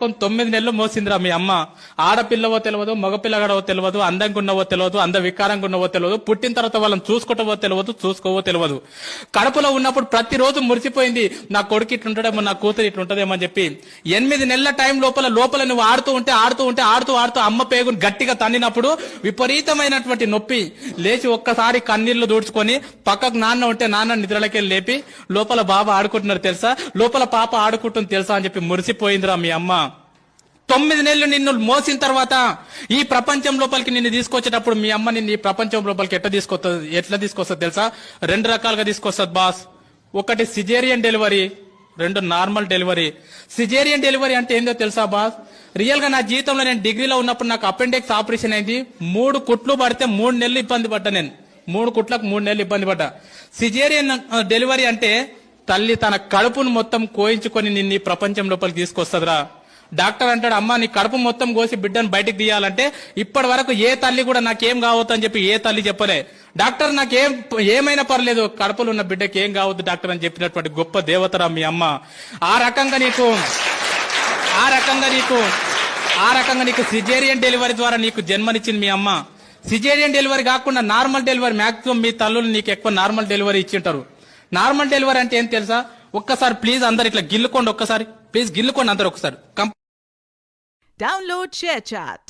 9 నెలలు మోసిందిరా మీ అమ్మ. ఆడపిల్లవో తెలియదు, మగపిల్లగాడవో తెలియదు, అందంగా ఉన్నవో తెలియదు, వికారంగా ఉన్నవో తెలియదు, పుట్టిన తర్వాత వాళ్ళని చూసుకుంటావో తెలియదు, చూసుకోవో తెలియదు. కడుపులో ఉన్నప్పుడు ప్రతిరోజు మురిసిపోయింది, నా కొడుకు ఇట్లుంటాడేమో, నా కూతురు ఇట్లుంటదేమో అని చెప్పి. 8 నెలల టైం లోపల నువ్వు ఆడుతూ ఉంటే అమ్మ పేగుని గట్టిగా తన్నినప్పుడు విపరీతమైనటువంటి నొప్పి. లేచి ఒక్కసారి కన్నీళ్లు దూడ్చుకొని పక్కకు నాన్న ఉంటే నాన్న నిద్రలకెళ్ళి లేపి లోపల బాబా ఆడుకుంటున్నారు తెలుసా, లోపల పాప ఆడుకుంటుంది తెలుసా అని చెప్పి మురిసిపోయిందిరా మీ అమ్మ. 9 నెలలు నిన్ను మోసిన తర్వాత ఈ ప్రపంచం లోపలికి నిన్ను తీసుకొచ్చేటప్పుడు మీ అమ్మ నిన్ను ఈ ప్రపంచం లోపలికి ఎట్లా తీసుకొస్తుంది తెలుసా? 2 రకాలుగా తీసుకొస్తుంది బాస్. ఒకటి caesarean delivery, 2 normal delivery. Caesarean delivery అంటే ఏందో తెలుసా బాస్? రియల్ గా నా జీవితంలో నేను డిగ్రీలో ఉన్నప్పుడు నాకు అపెండిక్స్ ఆపరేషన్ అయింది. 3 కుట్లు పడితే 3 నెలలు ఇబ్బంది పడ్డా. నేను 3 కుట్లకు 3 నెలలు ఇబ్బంది పడ్డా. సిజేరియన్ డెలివరీ అంటే తల్లి తన కడుపును మొత్తం కోయించుకొని నిన్ను ఈ ప్రపంచం లోపలికి తీసుకొస్తుందిరా. డాక్టర్ అంటాడు, అమ్మ నీ కడుపు మొత్తం కోసి బిడ్డను బయటకు తీయాలంటే ఇప్పటి వరకు ఏ తల్లి కూడా నాకేం కావద్దు అని చెప్పి ఏ తల్లి చెప్పలే. డాక్టర్ ఏమైనా పర్లేదు, కడుపులో ఉన్న బిడ్డకి ఏం కావద్దు డాక్టర్ అని చెప్పినటువంటి గొప్ప దేవతరా మీ అమ్మ. ఆ రకంగా నీకు సిజేరియన్ డెలివరీ ద్వారా నీకు జన్మనిచ్చింది మీ అమ్మ. సిజేరియన్ డెలివరీ కాకుండా నార్మల్ డెలివరీ మాక్సిమం మీ తల్లులు నీకు ఎక్కువ నార్మల్ డెలివరీ ఇచ్చింటారు. నార్మల్ డెలివరీ అంటే ఏం తెలుసా? ఒక్కసారి ప్లీజ్ అందరు ఇట్లా గిల్లుకోండి, ఒక్కసారి ప్లీజ్ గిల్లుకోండి అందరు ఒకసారి. Download ShareChat.